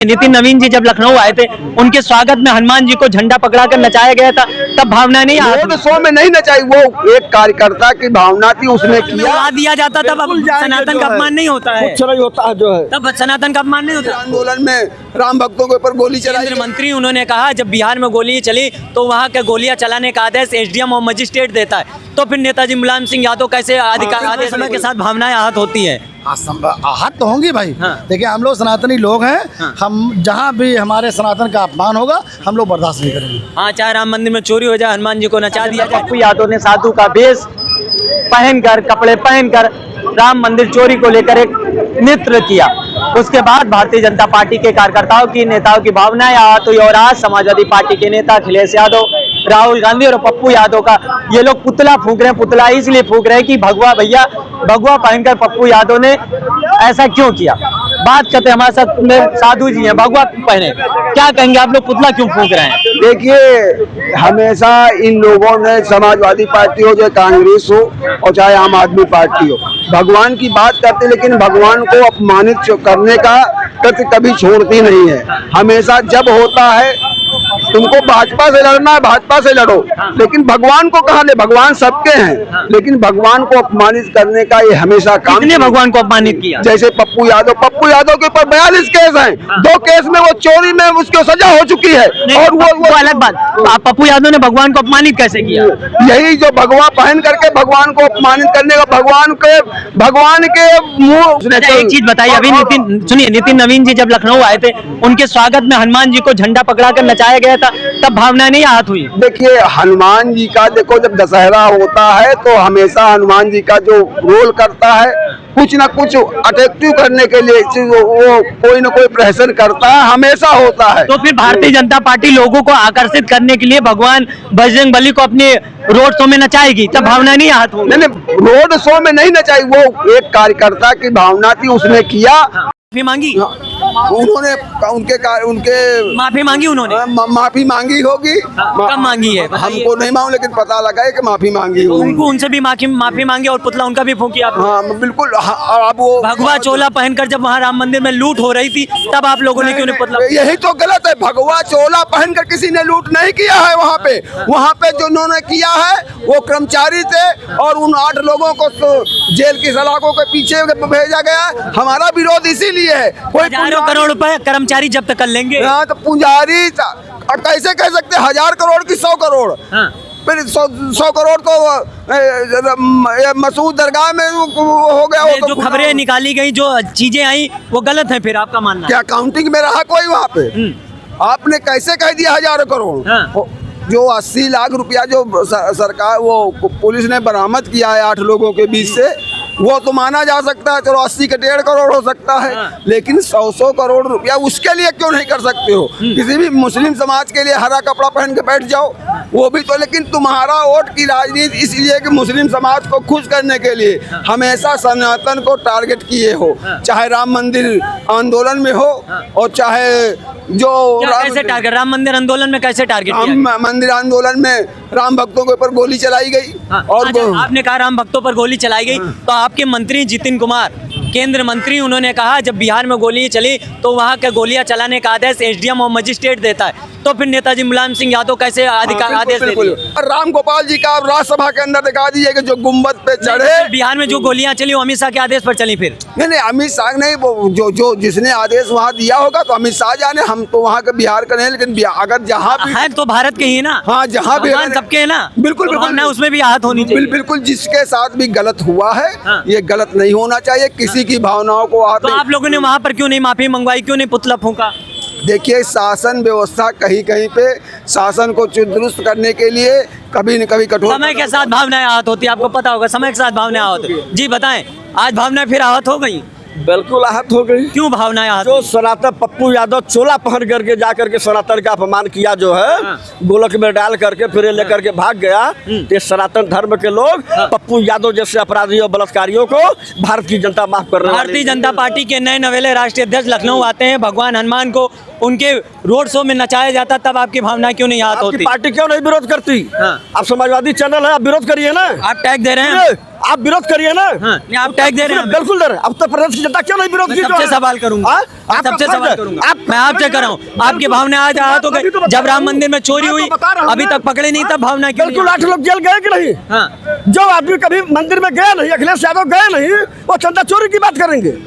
नितिन नवीन जी जब लखनऊ आए थे, उनके स्वागत में हनुमान जी को झंडा पकड़ाकर नचाया गया था, तब भावना नहीं आई? रोड शो में नहीं नचाई, वो एक कार्यकर्ता की भावना थी, उसने किया। उड़ा दिया जाता तब सनातन का अपमान नहीं होता है, कुछ नहीं होता है जो है, तब सनातन का अपमान नहीं होता। आंदोलन में राम भक्तों के ऊपर गोली चलाई। केंद्रीय मंत्री उन्होंने कहा जब बिहार में गोली चली तो वहाँ के गोलियां चलाने का आदेश एसडीएम और मजिस्ट्रेट देता है, तो फिर नेताजी मुलायम सिंह यादव कैसे आदेश के साथ भावनाएं आहत होती है? आहत तो होंगी भाई। हाँ। देखिए हम लोग सनातनी लोग हैं। हाँ। हम जहाँ भी हमारे सनातन का अपमान होगा हम लोग बर्दाश्त नहीं करेंगे। हाँ, चाहे राम मंदिर में चोरी हो जाए, हनुमान जी को नचा दिया जाए। पप्पू यादव ने साधु का वेश पहनकर, कपड़े पहनकर राम मंदिर चोरी को लेकर एक नृत्य किया। उसके बाद भारतीय जनता पार्टी के कार्यकर्ताओं की, नेताओं की भावनाएं आहत हुई और आज समाजवादी पार्टी के नेता अखिलेश यादव, राहुल गांधी और पप्पू यादव का ये लोग पुतला फूंक रहे हैं। पुतला इसलिए फूंक रहे हैं कि भगवा भैया, भगवा पहनकर पप्पू यादव ने ऐसा क्यों किया। बात करते हैं, हमारे साथ में साधु जी हैं, भगवा पहने, क्या कहेंगे आप लोग, पुतला क्यों फूंक रहे हैं? देखिए, हमेशा इन लोगों ने, समाजवादी पार्टी हो, चाहे कांग्रेस हो और चाहे आम आदमी पार्टी हो, भगवान की बात करते लेकिन भगवान को अपमानित करने का कृत्य कभी छोड़ती नहीं है। हमेशा जब होता है तुमको भाजपा से लड़ना है, भाजपा से लड़ो, लेकिन भगवान को कहाँ ले? भगवान सबके हैं, लेकिन भगवान को अपमानित करने का ये हमेशा काम। किसने भगवान को अपमानित किया? जैसे पप्पू यादव के ऊपर 42 केस हैं, 2 केस में वो चोरी में उसको सजा हो चुकी है। और वो अलग बात, पप्पू यादव ने भगवान को अपमानित कैसे किया? यही जो भगवा पहन करके भगवान को अपमानित करने का, भगवान के मुंह। एक चीज बताइए, अभी नितिन नवीन जी जब लखनऊ आए थे, उनके स्वागत में हनुमान जी को झंडा पकड़ाकर नचाया गया था, तब भावना नहीं आहत हुई? देखिए, हनुमान जी का देखो, जब दशहरा होता है तो हमेशा हनुमान जी का जो रोल करता है, कुछ ना कुछ अट्रैक्टिव करने के लिए वो कोई ना कोई प्रेशर करता है, हमेशा होता है। तो फिर भारतीय जनता पार्टी लोगों को आकर्षित करने के लिए भगवान बजरंगबली को अपने रोड शो में नचाएगी, तब भावना नहीं आहत होगी? नहीं, रोड शो में नहीं नचाई, वो एक कार्यकर्ता की भावना थी, उसने किया। माफी मांगी उन्होंने, उनके माफी मांगी उन्होंने? माफी मांगी होगी। कब मांगी है? हमको नहीं मालूम, लेकिन पता लगा है कि माफी मांगी होगी। उनको, उनसे भी माफी मांगी और पुतला उनका भी फूंकी आप? हाँ बिल्कुल। अब वो भगवा चोला पहनकर जब वहाँ राम मंदिर में लूट हो रही थी, तब आप लोगों ने क्यों नहीं पुतला? यही तो गलत है, भगवा चोला पहनकर किसी ने लूट नहीं किया है। वहाँ पे जो उन्होंने किया है वो कर्मचारी थे और उन 8 लोगों को जेल की सलाखों के पीछे भेजा गया। हमारा विरोध इसीलिए है। कोई हजारों करोड़ रुपए कर्मचारी जब्त कर लेंगे। हाँ, तो पुजारी कैसे कह सकते 1000 करोड़ की 100 करोड़? हाँ। फिर 100 करोड़ तो मसूद दरगाह में हो गया। वो जो खबरें निकाली गई, जो चीजें आई, वो गलत है, फिर आपका मानना? क्या काउंटिंग में रहा कोई वहाँ पे? आपने कैसे कह दिया 1000 करोड़? हाँ। जो 80 लाख रुपया जो सरकार, वो पुलिस ने बरामद किया है 8 लोगों के बीच से, वो तो माना जा सकता है, चलो 80 का 1.5 करोड़ हो सकता है। हाँ। लेकिन 100 करोड़ रुपया उसके लिए क्यों नहीं कर सकते हो? किसी भी मुस्लिम समाज के लिए हरा कपड़ा पहन के बैठ जाओ, वो भी तो। लेकिन तुम्हारा वोट की राजनीति इसलिए कि मुस्लिम समाज को खुश करने के लिए हमेशा सनातन को टारगेट किए हो, चाहे राम मंदिर आंदोलन में हो और चाहे जो कैसे टारगेट, राम मंदिर आंदोलन में कैसे टारगेट किया? राम मंदिर आंदोलन में राम भक्तों के ऊपर गोली चलाई गई। और आपने कहा राम भक्तों पर गोली चलाई गई, तो आपके मंत्री जितिन कुमार, केंद्र मंत्री, उन्होंने कहा जब बिहार में गोली चली तो वहाँ के गोलियां चलाने का आदेश एसडीएम और मजिस्ट्रेट देता है, तो फिर नेताजी मुलायम सिंह यादव कैसे आदेश देते हैं? राम गोपाल जी का आप राज्यसभा के अंदर दिखा दीजिए कि जो गुम्बद पे चढ़े। बिहार में जो गोलियां चली वो अमित शाह के आदेश पर चली? फिर नहीं, अमित शाह नहीं, वो जो जिसने आदेश वहाँ दिया होगा तो अमित शाह जाने, हम तो वहाँ के बिहार का नहीं, लेकिन अगर जहाँ भी है तो भारत के ही ना। हाँ, जहाँ भी सबके है ना। बिल्कुल बिल्कुल, उसमें भी आहत होनी चाहिए। बिल्कुल, जिसके साथ भी गलत हुआ है ये गलत नहीं होना चाहिए, किसी की भावनाओं को। तो आप लोगों ने वहाँ पर क्यों नहीं माफी मंगवाई, क्यों नहीं पुतला फूंका? देखिए, शासन व्यवस्था कहीं कहीं पे शासन को दुरुस्त करने के लिए कभी न कभी कठोर। समय के साथ भावनाएं आहत होती है, आपको पता होगा, समय के साथ भावनाएं आहत होती है। जी बताएं, आज भावनाएं फिर आहत हो गई? बिल्कुल आहत हो गई। क्यों भावनाएं आहत? जो सनातन पप्पू यादव चोला पहन करके जा करके सनातन का अपमान किया जो है, गोलक में डाल करके फिर लेकर के भाग गया। ये सनातन धर्म के लोग पप्पू यादव जैसे अपराधियों बलात्कारियों को भारत की जनता माफ कर रही है। भारतीय जनता पार्टी के नए नवेले राष्ट्रीय अध्यक्ष लखनऊ आते हैं, भगवान हनुमान को उनके रोड शो में नचाया जाता, तब आपकी भावना क्यों नहीं आहत होती? पार्टी क्यों नहीं विरोध करती? आप समाजवादी चैनल है, आप विरोध करिए ना। आप टैग दे रहे हैं। आप विरोध करिए ना। हाँ, नहीं, आप टैग दे रहे हैं। बिल्कुल दे रहे हैं। अब उत्तर प्रदेश की जनता क्यों नहीं विरोध की? सबसे सवाल करूंगा, सबसे सवाल करूंगा। मैं आपसे कर रहा हूँ, आपकी भावना आज आहत हो गई जब राम मंदिर में चोरी हुई, अभी तक पकड़े नहीं, तब भावना क्यों? बिल्कुल 8 लोग जेल गए कि नहीं? हाँ, जो आदमी कभी मंदिर में गया नहीं, अखिलेश यादव गए नहीं, वो चंदा चोरी की बात करेंगे।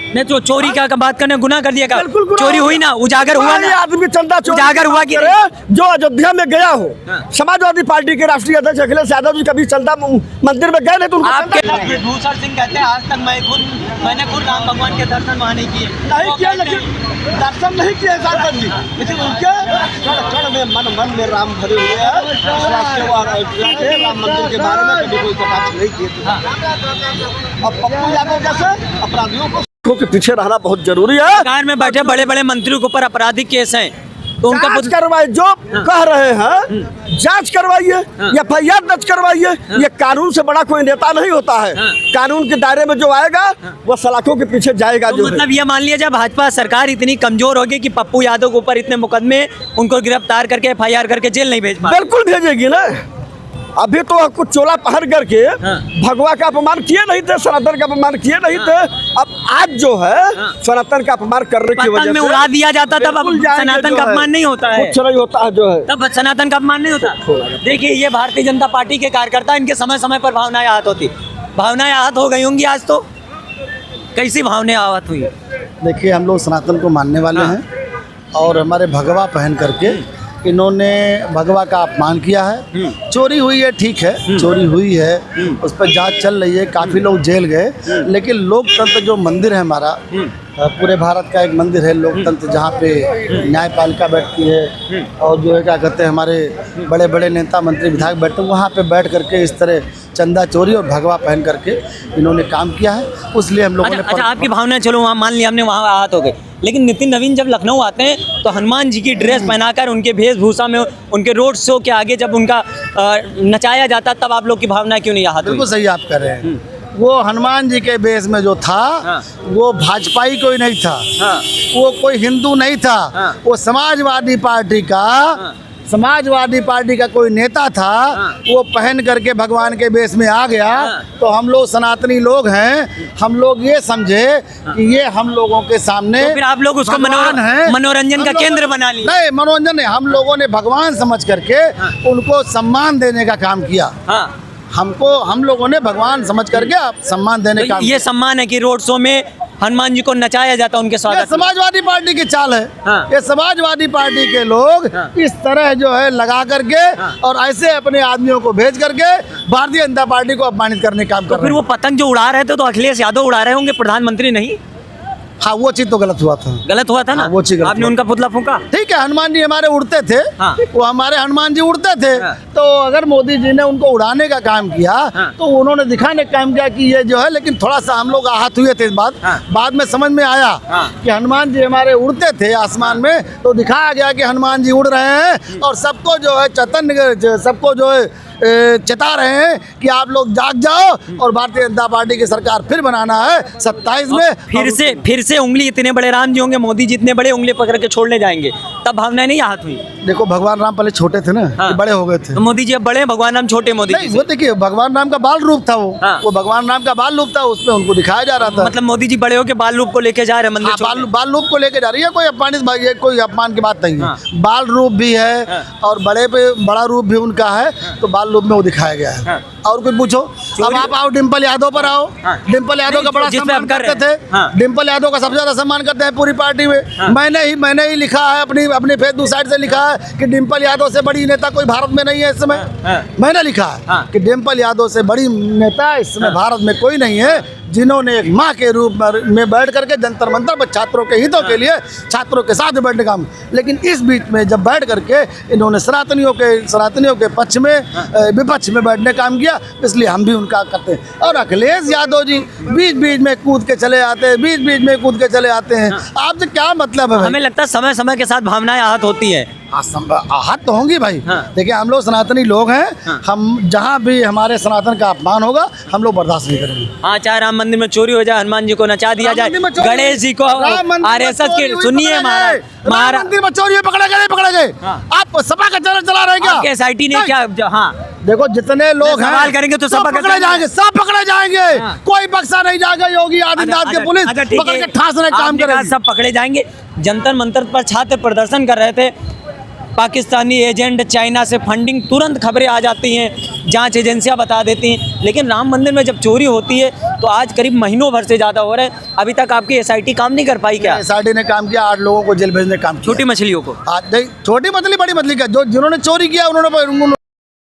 नहीं तो चोरी का बात करने गुनाह कर दिया। बिल्कुल गुनाह चोरी हुई ना, उजागर हुआ कोई ना, आदमी चंदा चोरी उजागर हुआ कि करे जो अयोध्या में गया हो। हाँ। समाजवादी पार्टी के राष्ट्रीय अध्यक्ष अखिलेश यादव जी कभी चंदा मंदिर में गए नहीं तो उनको आपके चंदा- विभूषण सिंह कहते हैं आज तक मैंने खुद राम भगवान के दर्शन वहाँ नहीं किए। नहीं किया, लेकिन दर्शन नहीं किए सार्थक जी, लेकिन उनके कण में मन में राम भरे हुए हैं। विश्वास के और अयोध्या के राम मंदिर के बारे में कभी कोई कटाक्ष नहीं किए थे। अब पप्पू यादव जैसे अपराधियों के पीछे रहना बहुत जरूरी है। सरकार में बैठे बड़े बड़े मंत्रियों के ऊपर आपराधिक केस हैं, तो उनका जांच करवाइए, जो कह रहे हैं जांच करवाइए, FIR दर्ज करवाइए। ये कानून से बड़ा कोई नेता नहीं होता है। कानून के दायरे में जो आएगा वो सलाखों के पीछे जाएगा। तो जो मतलब ये मान लिया जाए भाजपा सरकार इतनी कमजोर होगी कि पप्पू यादव के ऊपर इतने मुकदमे, उनको गिरफ्तार करके FIR करके जेल नहीं भेज पा। बिल्कुल भेजेगी ना। अभी तो कुछ चोला पहन करके भगवा का अपमान किए नहीं थे, सनातन का अपमान किए नहीं थे। अब आज जो है सनातन का अपमान करने की वजह पतंग में से उड़ा दिया जाता, तब अब बिल्कुल जाएंगे सनातन जो का है। अपमान नहीं होता है। कुछ नहीं होता है जो है। तब सनातन का अपमान नहीं होता। देखिए, ये भारतीय जनता पार्टी के कार्यकर्ता, इनके समय समय पर भावनाएं आहत होती, भावनाएं आहत हो गई होंगी। आज तो कैसी भावनाएं आहत हुई? देखिए, हम लोग सनातन को मानने वाले हैं और हमारे भगवा पहन करके इन्होंने भगवा का अपमान किया है। चोरी हुई है, ठीक है, चोरी हुई है, उस पर जांच चल रही है, काफ़ी लोग जेल गए, लेकिन लोकतंत्र जो मंदिर है हमारा, पूरे भारत का एक मंदिर है लोकतंत्र, जहाँ पे न्यायपालिका बैठती है और जो है क्या कहते हैं हमारे बड़े बड़े नेता मंत्री विधायक बैठते हैं, वहाँ पे बैठ करके इस तरह चंदा चोरी और भगवा पहन करके इन्होंने काम किया है। उसलिए हम लोगों ने अच्छा, आपकी भावना, चलो वहाँ मान लिया हमने, वहाँ आहत हो गए, लेकिन नितिन नवीन जब लखनऊ आते हैं तो हनुमान जी की ड्रेस पहनाकर उनके वेशभूषा में उनके रोड शो के आगे जब उनका नचाया जाता, तब आप लोग की भावना क्यों नहीं आहत हुई? बिल्कुल सही आप कह रहे हैं। वो हनुमान जी के बेस में जो था वो भाजपाई कोई नहीं था, वो कोई हिंदू नहीं था, वो समाजवादी पार्टी का कोई नेता था। वो पहन करके भगवान के बेस में आ गया तो हम लोग सनातनी लोग हैं, हम लोग ये समझे कि ये हम लोगों के सामने तो फिर आप लोग उसको भगवान हैं। मनोरंजन का हम लोग- केंद्र बना लिया। नहीं, मनोरंजन नहीं, हम लोगों ने भगवान समझ करके उनको सम्मान देने का काम किया। हम लोगों ने भगवान समझ करके सम्मान देने का तो ये सम्मान है कि रोड शो में हनुमान जी को नचाया जाता, उनके ये स्वागत में। समाजवादी पार्टी की चाल है। हाँ। ये समाजवादी पार्टी के लोग इस तरह जो है लगा करके और ऐसे अपने आदमियों को भेज करके भारतीय जनता पार्टी को अपमानित करने का काम कर तो रहे फिर हैं। वो पतंग जो उड़ा रहे थे तो अखिलेश यादव उड़ा रहे होंगे, प्रधानमंत्री नहीं? हाँ, वो चीज तो गलत हुआ था। गलत हुआ था ना? हाँ, वो चीज़ गलत आपने हुआ। उनका पुतला फूंका। ठीक है, हनुमान जी हमारे उड़ते थे। हाँ। वो हमारे हनुमान जी उड़ते थे। हाँ। तो अगर मोदी जी ने उनको उड़ाने का काम किया हाँ। तो उन्होंने दिखाने का काम किया कि ये जो है, लेकिन थोड़ा सा हम लोग आहत हुए थे इस बात। हाँ। बाद में समझ में आया हाँ। कि हनुमान जी हमारे उड़ते थे आसमान में, तो दिखाया गया कि हनुमान जी उड़ रहे हैं और सबको जो है सबको जो है चेता रहे हैं कि आप लोग जाग जाओ और भारतीय जनता पार्टी की सरकार फिर बनाना है 27 में। फिर से उंगली, इतने बड़े राम जी होंगे, मोदी जी इतने बड़े उंगली पकड़ के छोड़ने जाएंगे, तब भावनाएं नहीं आहत हुई? देखो, भगवान राम पहले छोटे थे ना, हाँ। ये बड़े हो गए थे। तो मोदी जी अब बड़े, भगवान राम छोटे, मोदी नहीं, जी वो देखिए, भगवान राम का बाल रूप था हाँ। वो भगवान राम का बाल रूप था, उसमें उनको दिखाया जा रहा था। मतलब मोदी जी बड़े होके बाल रूप को लेके जा रहे हैं मंदिर हाँ, छोड़ने। बाल रूप को लेके जा रही है, कोई अपमानित ये कोई अपमान की बात नहीं है। हाँ। बाल रूप भी है हाँ। और बड़े पे बड़ा रूप भी उनका है, तो बाल रूप में वो दिखाया गया है। हाँ। और कुछ पूछो, अब आप आओ डिम्पल यादव पर आओ। हाँ। डिम्पल यादव का बड़ा जिस पे सम्मान आप कर रहे करते हैं। थे। हाँ। डिम्पल यादव का सबसे ज्यादा सम्मान करते हैं पूरी पार्टी में। हाँ। मैंने ही लिखा है, अपनी फेसबुक साइट से लिखा है कि डिम्पल यादव से बड़ी नेता कोई भारत में नहीं है इस समय। हाँ। मैंने लिखा है हाँ। कि डिम्पल यादव से बड़ी नेता इस समय भारत में कोई नहीं है, जिन्होंने एक माँ के रूप में बैठ करके जंतर मंतर पर छात्रों के हितों के लिए छात्रों के साथ बैठने का। लेकिन इस बीच में जब बैठ करके इन्होंने सनातनियों के पक्ष में विपक्ष में बैठने का काम किया, इसलिए हम भी उनका करते हैं। और अखिलेश यादव जी बीच बीच में कूद के चले आते हैं, आपसे क्या मतलब है भाई? हमें लगता है समय समय के साथ भावनाएं आहत होती है। आहत तो होंगी भाई। हाँ। देखिए, हम लोग सनातनी लोग हैं। हाँ। हम जहाँ भी हमारे सनातन का अपमान होगा हम लोग बर्दाश्त नहीं करेंगे। हाँ, चाहे राम मंदिर में चोरी हो जाए, हनुमान जी को नचा दिया जाए, गणेश जी को आरएसएस के, सुनिए महाराज मंदिर में चोरी पकड़े गए, नहीं पकड़े गए? आप सपा का चला रहेगा? SIT ने क्या, हाँ देखो जितने लोग हैं सवाल करेंगे तो सब पकड़े जाएंगे, सब पकड़े जाएंगे, कोई बक्सा नहीं जाएगा। योगी आदित्यनाथ के पुलिस पकड़ के ठासने काम करेगी। सब पकड़े जाएंगे। जंतर मंतर पर छात्र प्रदर्शन कर रहे थे, पाकिस्तानी एजेंट, चाइना से फंडिंग, तुरंत खबरें आ जाती हैं, जांच एजेंसियां बता देती हैं। लेकिन राम मंदिर में जब चोरी होती है तो आज करीब महीनों भर से ज़्यादा हो रहा है, अभी तक आपकी SIT काम नहीं कर पाई क्या? SIT ने काम किया, 8 लोगों को जेल भेजने का काम किया। छोटी मछलियों को, छोटी मछली बड़ी मछली का, जो जिन्होंने चोरी किया उन्होंने